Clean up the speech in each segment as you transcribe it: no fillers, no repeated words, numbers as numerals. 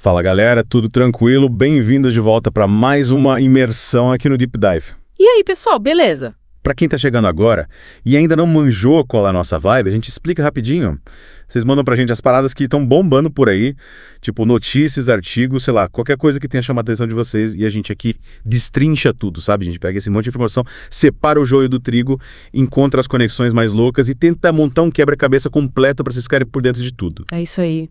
Fala galera, tudo tranquilo? Bem-vindos de volta para mais uma imersão aqui no Deep Dive. E aí, pessoal, beleza? Para quem tá chegando agora e ainda não manjou qual é a nossa vibe, a gente explica rapidinho. Vocês mandam pra gente as paradas que estão bombando por aí, tipo notícias, artigos, sei lá, qualquer coisa que tenha chamado a atenção de vocês e a gente aqui destrincha tudo, sabe? A gente pega esse monte de informação, separa o joio do trigo, encontra as conexões mais loucas e tenta montar um quebra-cabeça completo para vocês ficarem por dentro de tudo. É isso aí.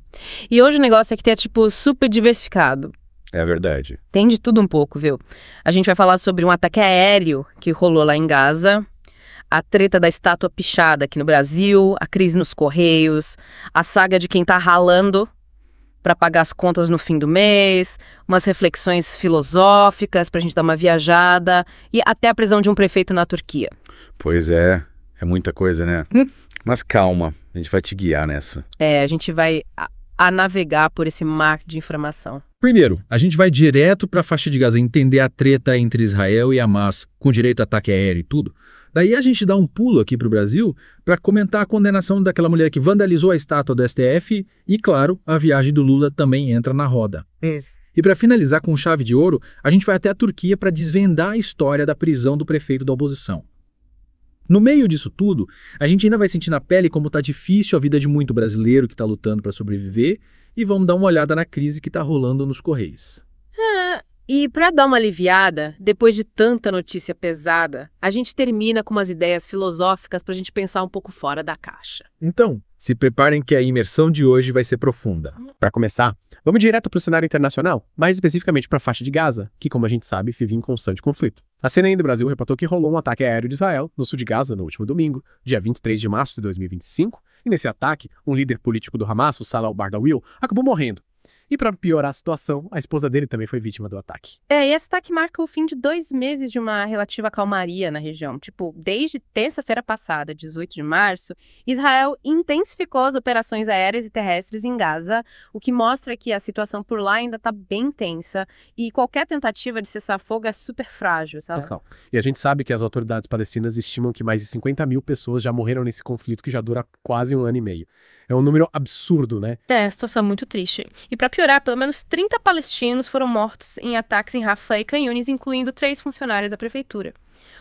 E hoje o negócio é que é, super diversificado. É verdade. Tem de tudo um pouco, viu? A gente vai falar sobre um ataque aéreo que rolou lá em Gaza, a treta da estátua pichada aqui no Brasil, a crise nos Correios, a saga de quem tá ralando para pagar as contas no fim do mês, umas reflexões filosóficas pra gente dar uma viajada e até a prisão de um prefeito na Turquia. Pois é muita coisa, né? Mas calma, a gente vai te guiar nessa. A gente vai a navegar por esse mar de informação. Primeiro, a gente vai direto para a faixa de Gaza entender a treta entre Israel e Hamas, com direito a ataque aéreo e tudo. Daí a gente dá um pulo aqui para o Brasil para comentar a condenação daquela mulher que vandalizou a estátua do STF e, claro, a viagem do Lula também entra na roda. Isso. E para finalizar com chave de ouro, a gente vai até a Turquia para desvendar a história da prisão do prefeito da oposição. No meio disso tudo, a gente ainda vai sentir na pele como tá difícil a vida de muito brasileiro que está lutando para sobreviver e vamos dar uma olhada na crise que está rolando nos Correios. E para dar uma aliviada, depois de tanta notícia pesada, a gente termina com umas ideias filosóficas para a gente pensar um pouco fora da caixa. Então, se preparem que a imersão de hoje vai ser profunda. Para começar, vamos direto para o cenário internacional, mais especificamente para a faixa de Gaza, que, como a gente sabe, vive em constante conflito. A CNN do Brasil reportou que rolou um ataque aéreo de Israel no sul de Gaza no último domingo, dia 23 de março de 2025, e nesse ataque, um líder político do Hamas, o Salah al-Bardawil, acabou morrendo. E para piorar a situação, a esposa dele também foi vítima do ataque. E esse ataque marca o fim de 2 meses de uma relativa calmaria na região. Desde terça-feira passada, 18 de março, Israel intensificou as operações aéreas e terrestres em Gaza, o que mostra que a situação por lá ainda está bem tensa e qualquer tentativa de cessar fogo é super frágil, sabe? Total. E a gente sabe que as autoridades palestinas estimam que mais de 50 mil pessoas já morreram nesse conflito que já dura quase 1 ano e meio. É um número absurdo, né? A situação é muito triste. E para piorar, pelo menos 30 palestinos foram mortos em ataques em Rafah e Khan Yunis, incluindo 3 funcionários da prefeitura.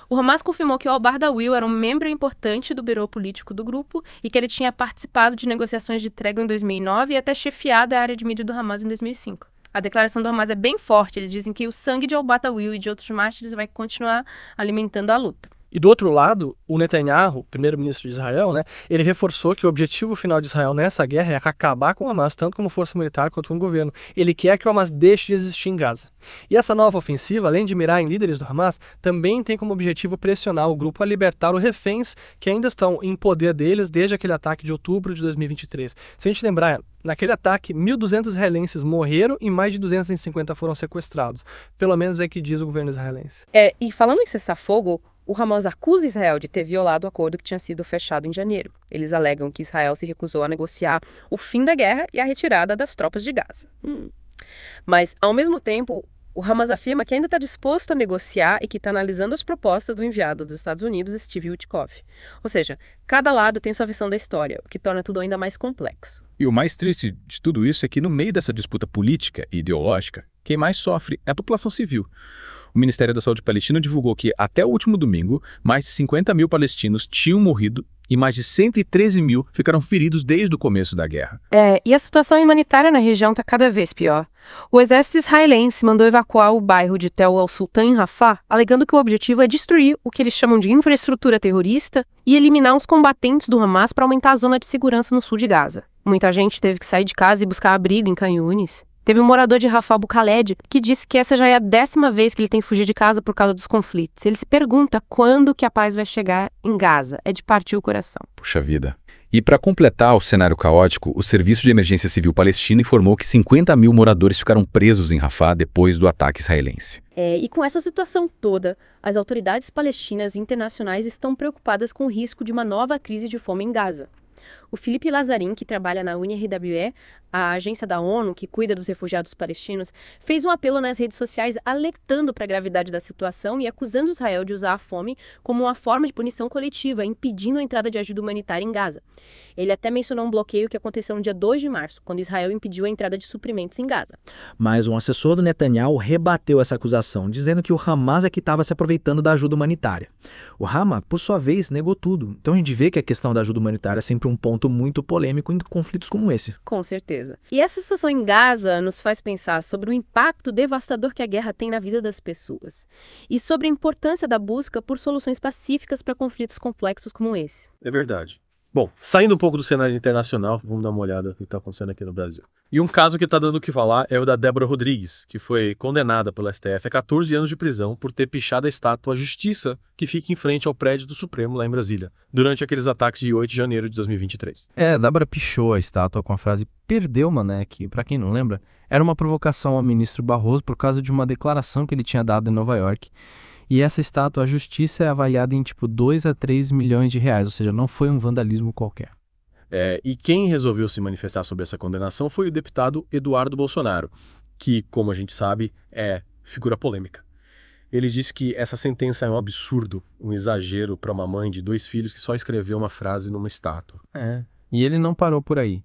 O Hamas confirmou que o al-Bardawil era um membro importante do birô político do grupo e que ele tinha participado de negociações de trégua em 2009 e até chefiado a área de mídia do Hamas em 2005. A declaração do Hamas é bem forte. Eles dizem que o sangue de al-Bardawil e de outros mártires vai continuar alimentando a luta. E do outro lado, o Netanyahu, primeiro-ministro de Israel, ele reforçou que o objetivo final de Israel nessa guerra é acabar com o Hamas, tanto como força militar quanto com o governo. Ele quer que o Hamas deixe de existir em Gaza. E essa nova ofensiva, além de mirar em líderes do Hamas, também tem como objetivo pressionar o grupo a libertar os reféns que ainda estão em poder deles desde aquele ataque de outubro de 2023. Se a gente lembrar, naquele ataque, 1.200 israelenses morreram e mais de 250 foram sequestrados. Pelo menos é o que diz o governo israelense. E falando em cessar-fogo, o Hamas acusa Israel de ter violado o acordo que tinha sido fechado em janeiro. Eles alegam que Israel se recusou a negociar o fim da guerra e a retirada das tropas de Gaza. Mas, ao mesmo tempo, o Hamas afirma que ainda está disposto a negociar e que está analisando as propostas do enviado dos Estados Unidos, Steve Witkoff. Ou seja, cada lado tem sua versão da história, o que torna tudo ainda mais complexo. E o mais triste de tudo isso é que no meio dessa disputa política e ideológica, quem mais sofre é a população civil. O Ministério da Saúde palestino divulgou que, até o último domingo, mais de 50 mil palestinos tinham morrido e mais de 113 mil ficaram feridos desde o começo da guerra. E a situação humanitária na região está cada vez pior. O exército israelense mandou evacuar o bairro de Tel al-Sultan em Rafah, alegando que o objetivo é destruir o que eles chamam de infraestrutura terrorista e eliminar os combatentes do Hamas para aumentar a zona de segurança no sul de Gaza. Muita gente teve que sair de casa e buscar abrigo em Khan Yunis. Teve um morador de Rafah, Abu Khaled, que disse que essa já é a 10ª vez que ele tem que fugir de casa por causa dos conflitos. Ele se pergunta quando que a paz vai chegar em Gaza. É de partir o coração. Puxa vida. E para completar o cenário caótico, o Serviço de Emergência Civil Palestino informou que 50 mil moradores ficaram presos em Rafah depois do ataque israelense. E com essa situação toda, as autoridades palestinas e internacionais estão preocupadas com o risco de uma nova crise de fome em Gaza. O Felipe Lazzarin, que trabalha na UNRWE, a agência da ONU que cuida dos refugiados palestinos, fez um apelo nas redes sociais alertando para a gravidade da situação e acusando Israel de usar a fome como uma forma de punição coletiva, impedindo a entrada de ajuda humanitária em Gaza. Ele até mencionou um bloqueio que aconteceu no dia 2 de março, quando Israel impediu a entrada de suprimentos em Gaza. Mas um assessor do Netanyahu rebateu essa acusação, dizendo que o Hamas é que estava se aproveitando da ajuda humanitária. O Hamas, por sua vez, negou tudo. Então a gente vê que a questão da ajuda humanitária é sempre um ponto muito polêmico em conflitos como esse. Com certeza. E essa situação em Gaza nos faz pensar sobre o impacto devastador que a guerra tem na vida das pessoas e sobre a importância da busca por soluções pacíficas para conflitos complexos como esse. É verdade. Bom, saindo um pouco do cenário internacional, vamos dar uma olhada no que está acontecendo aqui no Brasil. E um caso que está dando o que falar é o da Débora Rodrigues, que foi condenada pelo STF a 14 anos de prisão por ter pichado a estátua à Justiça, que fica em frente ao prédio do Supremo lá em Brasília, durante aqueles ataques de 8 de janeiro de 2023. Débora pichou a estátua com a frase "perdeu, mané", que, pra quem não lembra, era uma provocação ao ministro Barroso por causa de uma declaração que ele tinha dado em Nova York. E essa estátua, a Justiça, é avaliada em 2 a 3 milhões de reais, ou seja, não foi um vandalismo qualquer. E quem resolveu se manifestar sobre essa condenação foi o deputado Eduardo Bolsonaro, que, como a gente sabe, é figura polêmica. Ele disse que essa sentença é um absurdo, um exagero para uma mãe de 2 filhos que só escreveu uma frase numa estátua. E ele não parou por aí.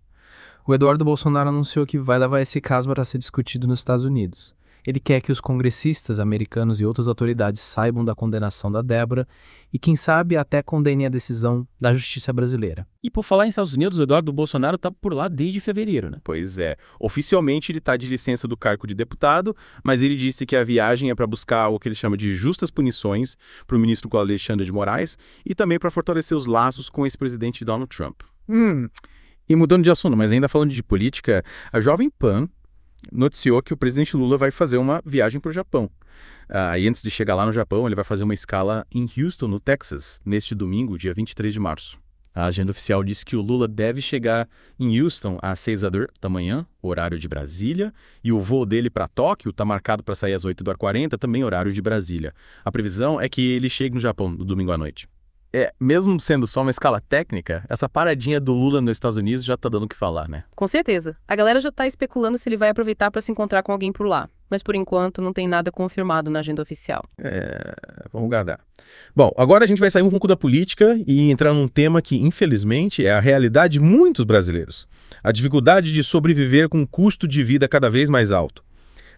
O Eduardo Bolsonaro anunciou que vai levar esse caso para ser discutido nos Estados Unidos. Ele quer que os congressistas americanos e outras autoridades saibam da condenação da Débora e, quem sabe, até condenem a decisão da justiça brasileira. E por falar em Estados Unidos, o Eduardo Bolsonaro está por lá desde fevereiro, né? Pois é. Oficialmente ele está de licença do cargo de deputado, mas ele disse que a viagem é para buscar o que ele chama de justas punições para o ministro Alexandre de Moraes e também para fortalecer os laços com o ex-presidente Donald Trump. E mudando de assunto, mas ainda falando de política, a Jovem Pan noticiou que o presidente Lula vai fazer uma viagem para o Japão. E antes de chegar lá no Japão, ele vai fazer uma escala em Houston, no Texas, neste domingo, dia 23 de março. A agenda oficial diz que o Lula deve chegar em Houston às 6 da manhã, horário de Brasília, e o voo dele para Tóquio está marcado para sair às 8h40, também horário de Brasília. A previsão é que ele chegue no Japão no domingo à noite. Mesmo sendo só uma escala técnica, essa paradinha do Lula nos Estados Unidos já tá dando o que falar, né? Com certeza. A galera já tá especulando se ele vai aproveitar para se encontrar com alguém por lá. Mas por enquanto não tem nada confirmado na agenda oficial. Vamos guardar. Bom, agora a gente vai sair um pouco da política e entrar num tema que, infelizmente, é a realidade de muitos brasileiros. A dificuldade de sobreviver com um custo de vida cada vez mais alto.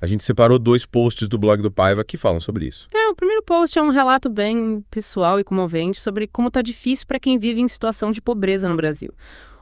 A gente separou 2 posts do blog do Paiva que falam sobre isso. O primeiro post é um relato bem pessoal e comovente sobre como tá difícil para quem vive em situação de pobreza no Brasil.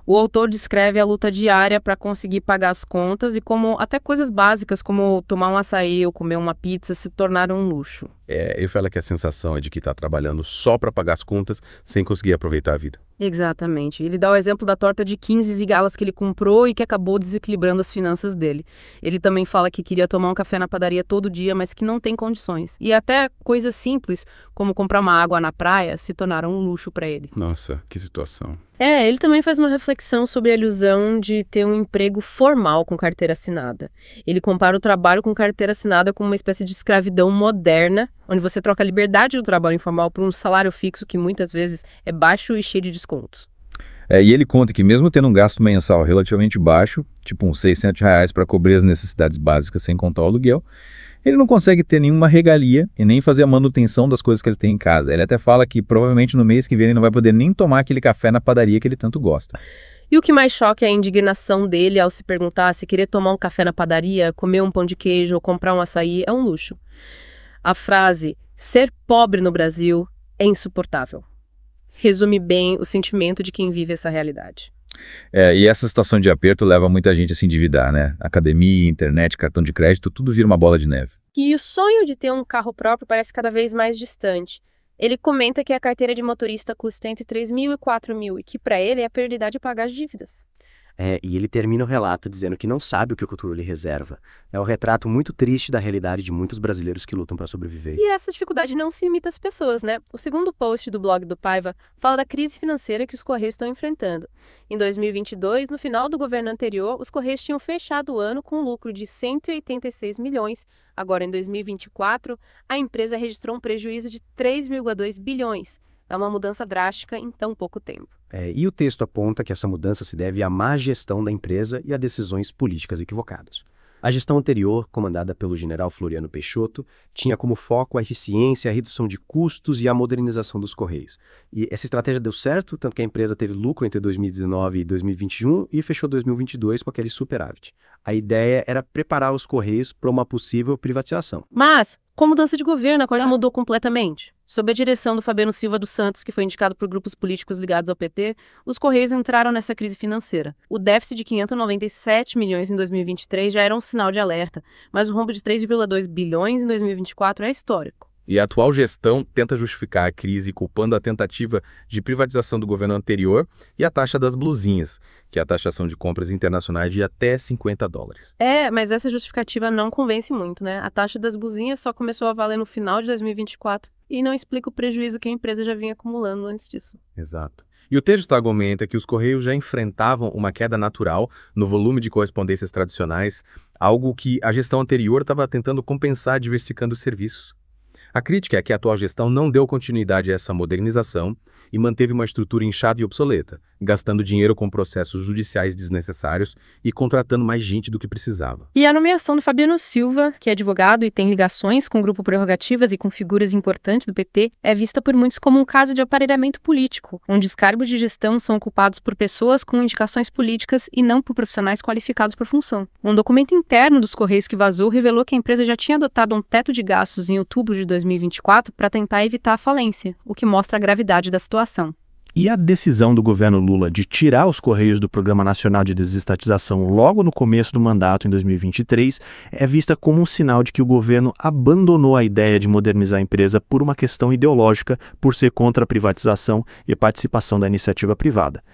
O autor descreve a luta diária para conseguir pagar as contas e como até coisas básicas como tomar um açaí ou comer uma pizza se tornaram um luxo. Ele fala que a sensação é de que está trabalhando só para pagar as contas sem conseguir aproveitar a vida. Exatamente. Ele dá o exemplo da torta de 15 zigalas que ele comprou e que acabou desequilibrando as finanças dele. Ele também fala que queria tomar um café na padaria todo dia, mas que não tem condições. E até coisas simples, como comprar uma água na praia, se tornaram um luxo para ele. Nossa, que situação. Ele também faz uma reflexão sobre a ilusão de ter um emprego formal com carteira assinada. Ele compara o trabalho com carteira assinada como uma espécie de escravidão moderna, onde você troca a liberdade do trabalho informal por um salário fixo que muitas vezes é baixo e cheio de descontos. E ele conta que mesmo tendo um gasto mensal relativamente baixo, tipo uns R$600 para cobrir as necessidades básicas sem contar o aluguel, ele não consegue ter nenhuma regalia e nem fazer a manutenção das coisas que ele tem em casa. Ele até fala que provavelmente no mês que vem ele não vai poder nem tomar aquele café na padaria que ele tanto gosta. E o que mais choca é a indignação dele ao se perguntar se querer tomar um café na padaria, comer um pão de queijo ou comprar um açaí é um luxo. A frase "ser pobre no Brasil é insuportável" resume bem o sentimento de quem vive essa realidade. E essa situação de aperto leva muita gente a se endividar, né? Academia, internet, cartão de crédito, tudo vira uma bola de neve. E o sonho de ter um carro próprio parece cada vez mais distante. Ele comenta que a carteira de motorista custa entre 3 mil e 4 mil e que para ele é a prioridade pagar as dívidas. E ele termina o relato dizendo que não sabe o que o futuro lhe reserva. É um retrato muito triste da realidade de muitos brasileiros que lutam para sobreviver. E essa dificuldade não se limita às pessoas, né? O segundo post do blog do Paiva fala da crise financeira que os Correios estão enfrentando. Em 2022, no final do governo anterior, os Correios tinham fechado o ano com um lucro de 186 milhões. Agora, em 2024, a empresa registrou um prejuízo de 3,2 bilhões. É uma mudança drástica em tão pouco tempo. E o texto aponta que essa mudança se deve à má gestão da empresa e a decisões políticas equivocadas. A gestão anterior, comandada pelo general Floriano Peixoto, tinha como foco a eficiência, a redução de custos e a modernização dos Correios. E essa estratégia deu certo, tanto que a empresa teve lucro entre 2019 e 2021 e fechou 2022 com aquele superávit. A ideia era preparar os Correios para uma possível privatização. Mas, com a mudança de governo, a coisa mudou completamente. Sob a direção do Fabiano Silva dos Santos, que foi indicado por grupos políticos ligados ao PT, os Correios entraram nessa crise financeira. O déficit de 597 milhões em 2023 já era um sinal de alerta, mas o rombo de 3,2 bilhões em 2024 é histórico. E a atual gestão tenta justificar a crise culpando a tentativa de privatização do governo anterior e a taxa das blusinhas, que é a taxação de compras internacionais de até $50. Mas essa justificativa não convence muito, né? A taxa das blusinhas só começou a valer no final de 2024 e não explica o prejuízo que a empresa já vinha acumulando antes disso. Exato. E o texto argumenta que os Correios já enfrentavam uma queda natural no volume de correspondências tradicionais, algo que a gestão anterior estava tentando compensar diversificando os serviços. A crítica é que a atual gestão não deu continuidade a essa modernização e manteve uma estrutura inchada e obsoleta, gastando dinheiro com processos judiciais desnecessários e contratando mais gente do que precisava. E a nomeação do Fabiano Silva, que é advogado e tem ligações com o Grupo Prerrogativas e com figuras importantes do PT, é vista por muitos como um caso de aparelhamento político, onde os cargos de gestão são ocupados por pessoas com indicações políticas e não por profissionais qualificados por função. Um documento interno dos Correios que vazou revelou que a empresa já tinha adotado um teto de gastos em outubro de 2024 para tentar evitar a falência, o que mostra a gravidade da situação. E a decisão do governo Lula de tirar os Correios do Programa Nacional de Desestatização logo no começo do mandato, em 2023, é vista como um sinal de que o governo abandonou a ideia de modernizar a empresa por uma questão ideológica, por ser contra a privatização e a participação da iniciativa privada.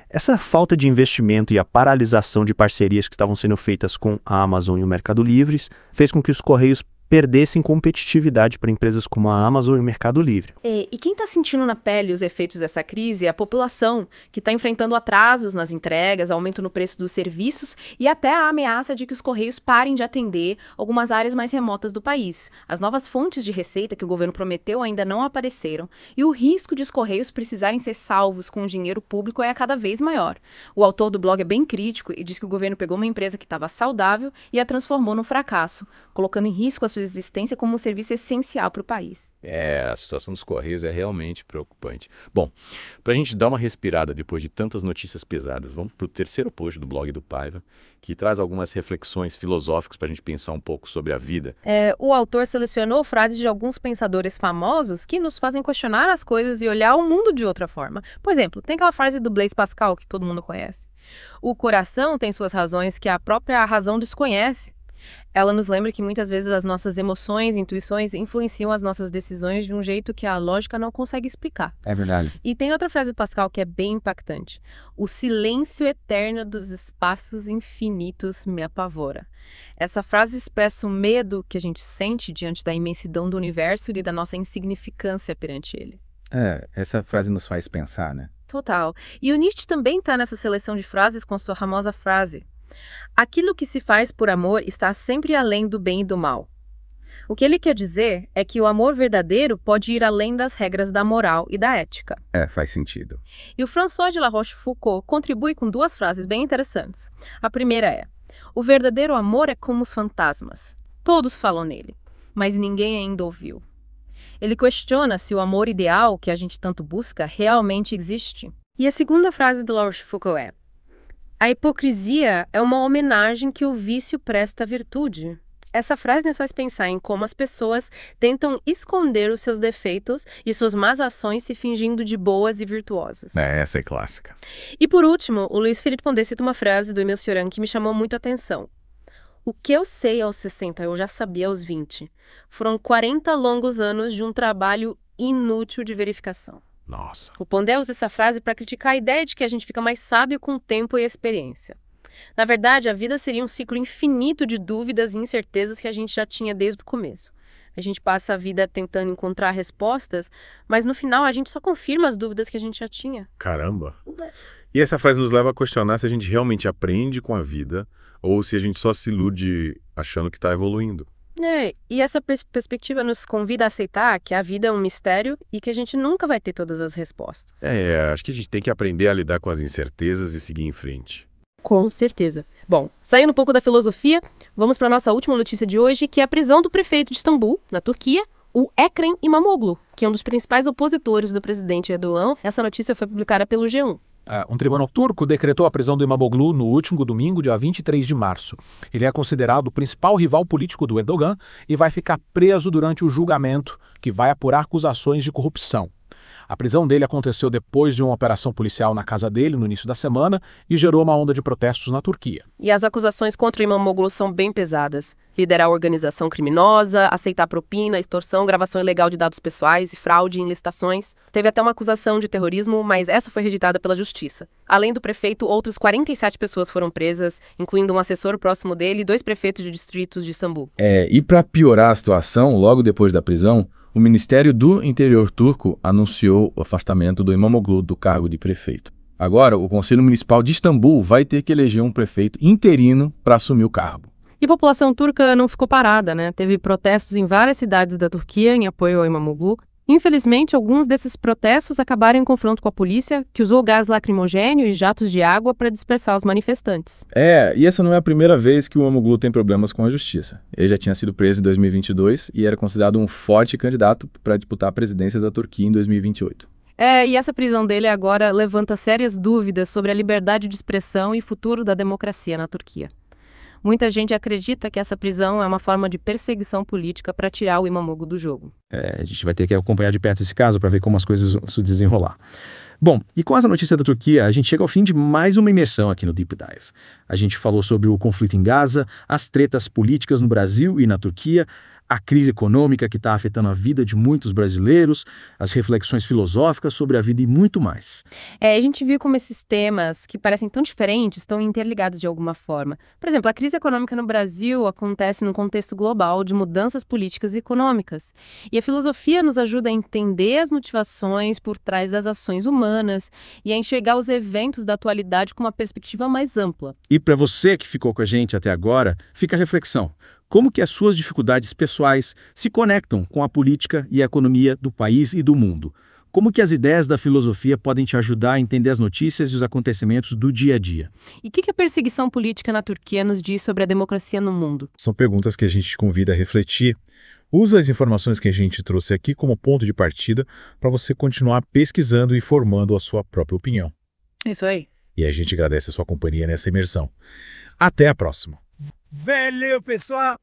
Essa falta de investimento e a paralisação de parcerias que estavam sendo feitas com a Amazon e o Mercado Livre fez com que os Correios perdessem competitividade para empresas como a Amazon e o Mercado Livre. E quem está sentindo na pele os efeitos dessa crise é a população, que está enfrentando atrasos nas entregas, aumento no preço dos serviços e até a ameaça de que os Correios parem de atender algumas áreas mais remotas do país. As novas fontes de receita que o governo prometeu ainda não apareceram e o risco de os Correios precisarem ser salvos com dinheiro público é cada vez maior. O autor do blog é bem crítico e diz que o governo pegou uma empresa que estava saudável e a transformou num fracasso, colocando em risco a sua existência como um serviço essencial para o país. A situação dos Correios é realmente preocupante. Bom, para a gente dar uma respirada depois de tantas notícias pesadas, vamos para o terceiro post do blog do Paiva, que traz algumas reflexões filosóficas para a gente pensar um pouco sobre a vida. O autor selecionou frases de alguns pensadores famosos que nos fazem questionar as coisas e olhar o mundo de outra forma. Por exemplo, tem aquela frase do Blaise Pascal, que todo mundo conhece. O coração tem suas razões que a própria razão desconhece. Ela nos lembra que muitas vezes as nossas emoções e intuições influenciam as nossas decisões de um jeito que a lógica não consegue explicar. É verdade. E tem outra frase do Pascal que é bem impactante. O silêncio eterno dos espaços infinitos me apavora. Essa frase expressa o medo que a gente sente diante da imensidão do universo e da nossa insignificância perante ele. Essa frase nos faz pensar, né? Total. E o Nietzsche também está nessa seleção de frases com a sua famosa frase: aquilo que se faz por amor está sempre além do bem e do mal. O que ele quer dizer é que o amor verdadeiro pode ir além das regras da moral e da ética. Faz sentido. E o François de La Rochefoucauld contribui com duas frases bem interessantes. A primeira é: o verdadeiro amor é como os fantasmas. Todos falam nele, mas ninguém ainda ouviu. Ele questiona se o amor ideal que a gente tanto busca realmente existe. E a segunda frase do La Rochefoucauld é: a hipocrisia é uma homenagem que o vício presta à virtude. Essa frase nos faz pensar em como as pessoas tentam esconder os seus defeitos e suas más ações se fingindo de boas e virtuosas. Essa é clássica. E por último, o Luiz Felipe Pondé cita uma frase do Émile Cioran que me chamou muito a atenção. O que eu sei aos 60, eu já sabia aos 20. Foram 40 longos anos de um trabalho inútil de verificação. Nossa. O Pondé usa essa frase para criticar a ideia de que a gente fica mais sábio com o tempo e a experiência. Na verdade, a vida seria um ciclo infinito de dúvidas e incertezas que a gente já tinha desde o começo. A gente passa a vida tentando encontrar respostas, mas no final a gente só confirma as dúvidas que a gente já tinha. Caramba! E essa frase nos leva a questionar se a gente realmente aprende com a vida ou se a gente só se ilude achando que está evoluindo. E essa perspectiva nos convida a aceitar que a vida é um mistério e que a gente nunca vai ter todas as respostas. Acho que a gente tem que aprender a lidar com as incertezas e seguir em frente. Com certeza. Bom, saindo um pouco da filosofia, vamos para a nossa última notícia de hoje, que é a prisão do prefeito de Istambul, na Turquia, o Ekrem İmamoğlu, que é um dos principais opositores do presidente Erdogan. Essa notícia foi publicada pelo G1. Um tribunal turco decretou a prisão do Imamoglu no último domingo, dia 23 de março. Ele é considerado o principal rival político do Erdogan e vai ficar preso durante o julgamento, que vai apurar acusações de corrupção. A prisão dele aconteceu depois de uma operação policial na casa dele no início da semana e gerou uma onda de protestos na Turquia. E as acusações contra o Imamoglu são bem pesadas. Liderar organização criminosa, aceitar propina, extorsão, gravação ilegal de dados pessoais e fraude em licitações. Teve até uma acusação de terrorismo, mas essa foi rejeitada pela justiça. Além do prefeito, outras 47 pessoas foram presas, incluindo um assessor próximo dele e 2 prefeitos de distritos de Istambul. E para piorar a situação, logo depois da prisão, o Ministério do Interior turco anunciou o afastamento do Imamoglu do cargo de prefeito. Agora, o Conselho Municipal de Istambul vai ter que eleger um prefeito interino para assumir o cargo. E a população turca não ficou parada, né? Teve protestos em várias cidades da Turquia em apoio ao Imamoglu. Infelizmente, alguns desses protestos acabaram em confronto com a polícia, que usou gás lacrimogêneo e jatos de água para dispersar os manifestantes. E essa não é a primeira vez que o Imamoglu tem problemas com a justiça. Ele já tinha sido preso em 2022 e era considerado um forte candidato para disputar a presidência da Turquia em 2028. E essa prisão dele agora levanta sérias dúvidas sobre a liberdade de expressão e futuro da democracia na Turquia. Muita gente acredita que essa prisão é uma forma de perseguição política para tirar o Imamoglu do jogo. A gente vai ter que acompanhar de perto esse caso para ver como as coisas vão se desenrolar. Bom, e com essa notícia da Turquia, a gente chega ao fim de mais uma imersão aqui no Deep Dive. A gente falou sobre o conflito em Gaza, as tretas políticas no Brasil e na Turquia, a crise econômica que está afetando a vida de muitos brasileiros, as reflexões filosóficas sobre a vida e muito mais. A gente viu como esses temas, que parecem tão diferentes, estão interligados de alguma forma. Por exemplo, a crise econômica no Brasil acontece num contexto global de mudanças políticas e econômicas. E a filosofia nos ajuda a entender as motivações por trás das ações humanas e a enxergar os eventos da atualidade com uma perspectiva mais ampla. E para você que ficou com a gente até agora, fica a reflexão. Como que as suas dificuldades pessoais se conectam com a política e a economia do país e do mundo? Como que as ideias da filosofia podem te ajudar a entender as notícias e os acontecimentos do dia a dia? E o que a perseguição política na Turquia nos diz sobre a democracia no mundo? São perguntas que a gente te convida a refletir. Usa as informações que a gente trouxe aqui como ponto de partida para você continuar pesquisando e formando a sua própria opinião. Isso aí. E a gente agradece a sua companhia nessa imersão. Até a próxima! Valeu, pessoal!